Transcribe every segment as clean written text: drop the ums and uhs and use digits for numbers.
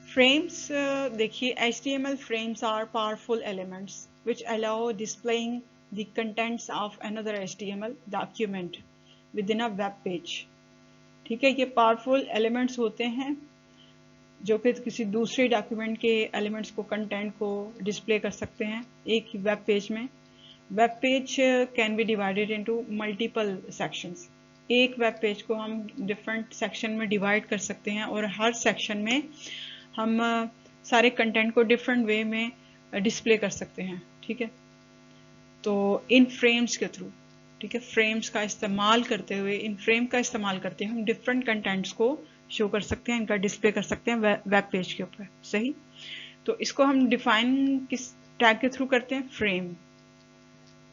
Frames देखिए, HTML frames are powerful elements which allow displaying the contents of another HTML document within a web page. ठीक है, ये powerful elements होते हैं जो कि किसी दूसरे डॉक्यूमेंट के एलिमेंट्स को, कंटेंट को डिस्प्ले कर सकते हैं एक ही वेब पेज में। Web page can be divided into multiple sections. एक वेब पेज को हम डिफरेंट सेक्शन में डिवाइड कर सकते हैं और हर सेक्शन में हम सारे कंटेंट को डिफरेंट वे में डिस्प्ले कर सकते हैं। ठीक है, तो इन फ्रेम्स के थ्रू, ठीक है, फ्रेम्स का इस्तेमाल करते हुए, इन फ्रेम का इस्तेमाल करते हुए हम डिफरेंट कंटेंट्स को शो कर सकते हैं, इनका डिस्प्ले कर सकते हैं वेब पेज के ऊपर। सही, तो इसको हम डिफाइन किस टैग के थ्रू करते हैं? फ्रेम।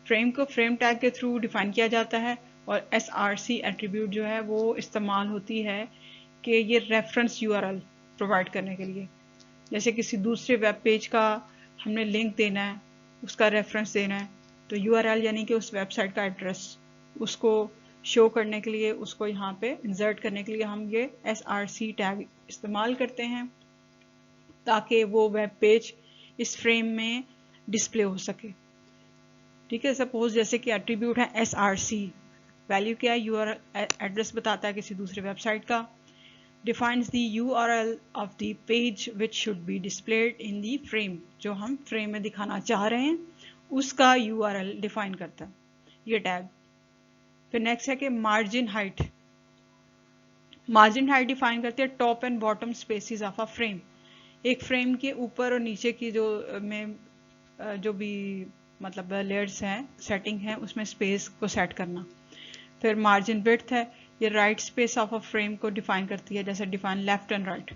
फ्रेम को फ्रेम टैग के थ्रू डिफाइन किया जाता है और src एट्रीब्यूट जो है वो इस्तेमाल होती है कि ये रेफरेंस यूआरएल प्रोवाइड करने के लिए। जैसे किसी दूसरे वेब पेज का हमने लिंक देना है, उसका रेफरेंस देना है, तो यूआरएल यानी कि उस वेबसाइट का एड्रेस, उसको शो करने के लिए, उसको यहाँ पे इंसर्ट करने के लिए हम ये src टैग इस्तेमाल करते हैं ताकि वो वेब पेज इस फ्रेम में डिस्प्ले हो सके। ठीक है, सपोज जैसे कि एट्रीब्यूट है src, वैल्यू क्या है? यूआरएल एड्रेस बताता है किसी दूसरे वेबसाइट का। defines the URL of the page which should be displayed in the frame, जो हम फ्रेम में दिखाना चाह रहे हैं उसका URL डिफाइन करता है ये टैग। फिर नेक्स्ट है कि margin height. Margin height define करती है top and bottom spaces of a frame. एक फ्रेम के ऊपर और नीचे की जो भी मतलब लेयर्स हैं, सेटिंग है, उसमें स्पेस को सेट करना। फिर मार्जिन विड्थ है, ये right space of a frame को डिफाइन करती है, जैसे define left and right.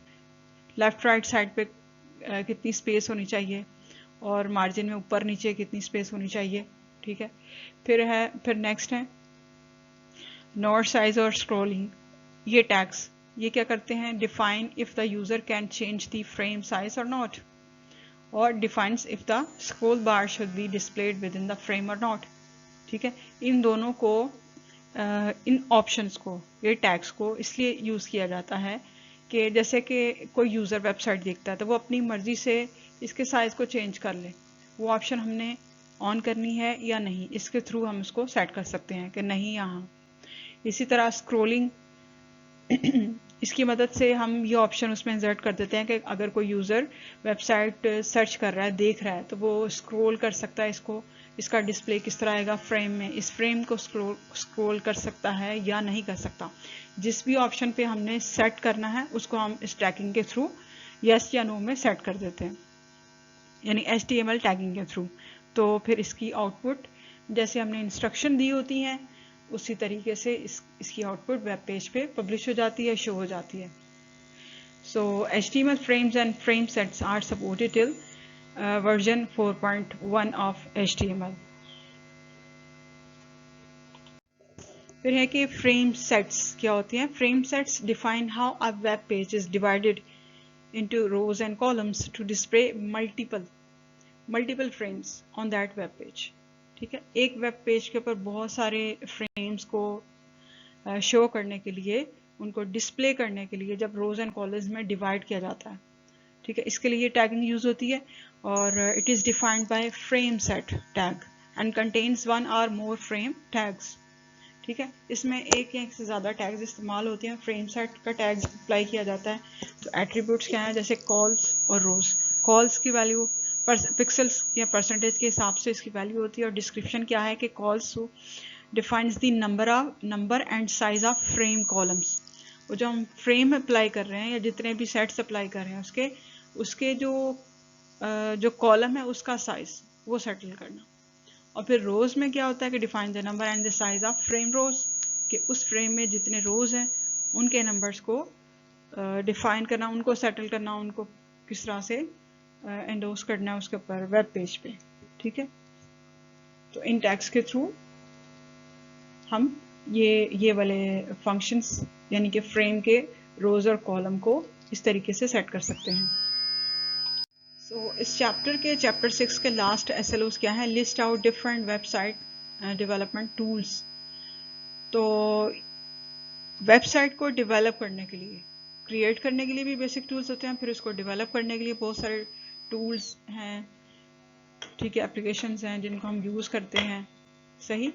Left right side पे कितनी स्पेस होनी चाहिए और मार्जिन में ऊपर नीचे कितनी स्पेस होनी चाहिए। ठीक है, फिर नेक्स्ट है नोट साइज और स्क्रॉलिंग। ये टैग्स ये क्या करते हैं? Define if the user can change the frame size और नॉट, और defines if the scroll bar should be displayed with in the frame और नॉट। ठीक है, इन दोनों को इन ऑप्शंस को, ये टैग्स को इसलिए यूज़ किया जाता है कि जैसे कि कोई यूज़र वेबसाइट देखता है तो वो अपनी मर्ज़ी से इसके साइज़ को चेंज कर ले। वो ऑप्शन हमने ऑन करनी है या नहीं, इसके थ्रू हम इसको सेट कर सकते हैं कि नहीं यहाँ। इसी तरह स्क्रोलिंग इसकी मदद से हम ये ऑप्शन उसमें इंसर्ट कर देते हैं कि अगर कोई यूज़र वेबसाइट सर्च कर रहा है, देख रहा है, तो वो स्क्रोल कर सकता है इसको। इसका डिस्प्ले किस तरह आएगा फ्रेम में, इस फ्रेम को स्क्रोल कर सकता है या नहीं कर सकता। जिस भी ऑप्शन पे हमने सेट करना है उसको हम इस टैगिंग के थ्रू यस या नो में सेट कर देते हैं, यानी HTML टैगिंग के थ्रू। तो फिर इसकी आउटपुट जैसे हमने इंस्ट्रक्शन दी होती हैं उसी तरीके से इसकी आउटपुट वेब पेज पे पब्लिश हो जाती है, शो हो जाती है। So HTML frames and frame sets are supported till version 4.1 of HTML. फिर है कि फ्रेम सेट्स क्या होती हैं? Frame sets define how a web page is divided into rows and columns to display multiple frames on that web page. ठीक है, एक web page के ऊपर बहुत सारे फ्रेम्स को शो करने के लिए, उनको डिस्प्ले करने के लिए जब रोज एंड कॉलम्स में डिवाइड किया जाता है, ठीक है, इसके लिए टैगिंग यूज होती है और it is defined by frame set tag and contains one और मोर फ्रेम टैग्स। ठीक है, इसमें एक या एक से ज़्यादा टैग्स इस्तेमाल होते हैं। फ्रेम सेट का टैग अप्लाई किया जाता है तो एट्रीब्यूट्स क्या हैं? जैसे कॉल्स और रोज। कॉल्स की वैल्यू पिक्सल्स या परसेंटेज के हिसाब से इसकी वैल्यू होती है और डिस्क्रिप्शन क्या है कि calls defines the number and size of frame columns. वो जो हम फ्रेम अप्लाई कर रहे हैं या जितने भी सेट्स अप्लाई कर रहे हैं उसके जो कॉलम है उसका साइज वो सेटल करना। और फिर रोज में क्या होता है कि define the number and the size of frame rows, कि उस फ्रेम में जितने रोज हैं उनके नंबर्स को डिफाइन करना, उनको सेटल करना, उनको किस तरह से एंडोस करना है उसके ऊपर वेब पेज पे। ठीक है, तो इन टैग्स के थ्रू हम ये वाले फंक्शंस यानी कि फ्रेम के रोज और कॉलम को इस तरीके से सेट कर सकते हैं। इस चैप्टर 6 के लास्ट SLOs क्या है? List out different website development tools. तो वेबसाइट को डेवलप करने के लिए क्रिएट करने के लिए भी बेसिक टूल्स होते हैं, फिर उसको डेवलप करने के लिए बहुत सारे टूल्स हैं, ठीक है, एप्लीकेशंस हैं जिनको हम यूज़ करते हैं, सही,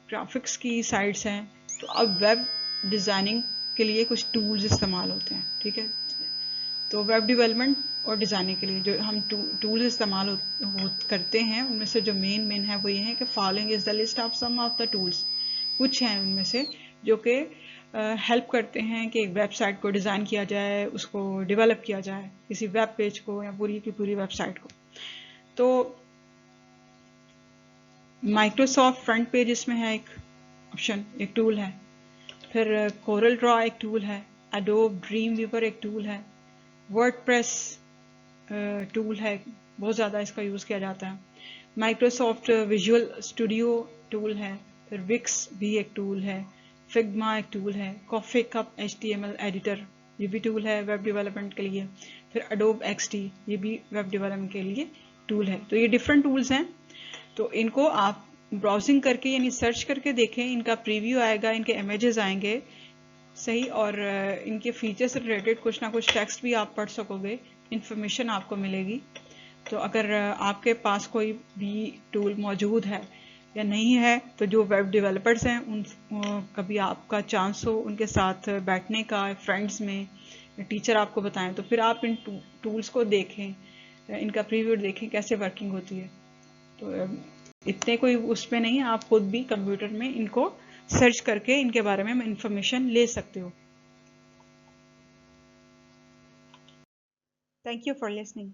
ग्राफिक्स की साइट्स हैं। तो अब वेब डिज़ाइनिंग के लिए कुछ टूल्स इस्तेमाल होते हैं, ठीक है। तो वेब डेवलपमेंट और डिज़ाइनिंग के लिए जो हम टूल्स इस्तेमाल करते हैं उनमें से जो मेन है वो ये है कि following is the list of some of the tools, कुछ हैं उनमें से जो कि हेल्प करते हैं कि एक वेबसाइट को डिज़ाइन किया जाए, उसको डेवलप किया जाए, किसी वेब पेज को या पूरी की पूरी वेबसाइट को। तो माइक्रोसॉफ्ट फ्रंट पेज इसमें है एक ऑप्शन, एक टूल है, फिर कोरल ड्रॉ एक टूल है, एडोब ड्रीम वीवर एक टूल है, वर्डप्रेस टूल है, बहुत ज़्यादा इसका यूज़ किया जाता है, माइक्रोसॉफ्ट विजुअल स्टूडियो टूल है, फिर विक्स भी एक टूल है, फिग्मा एक टूल है, कॉफी कप HTML एडिटर ये भी टूल है वेब डेवलपमेंट के लिए, फिर एडोब XD ये भी वेब डेवलपमेंट के लिए टूल है। तो ये डिफरेंट टूल्स हैं, तो इनको आप ब्राउजिंग करके यानी सर्च करके देखें, इनका प्रीव्यू आएगा, इनके इमेजेस आएंगे, सही, और इनके फीचर से रिलेटेड कुछ ना कुछ टेक्स्ट भी आप पढ़ सकोगे, इंफॉर्मेशन आपको मिलेगी। तो अगर आपके पास कोई भी टूल मौजूद है या नहीं है, तो जो वेब डेवलपर्स हैं उन कभी आपका चांस हो उनके साथ बैठने का फ्रेंड्स में, टीचर आपको बताएं, तो फिर आप इन टूल्स को देखें, इनका प्रीव्यू देखें कैसे वर्किंग होती है। तो इतने कोई उसमें नहीं, आप खुद भी कंप्यूटर में इनको सर्च करके इनके बारे में इंफॉर्मेशन ले सकते हो। Thank you for listening.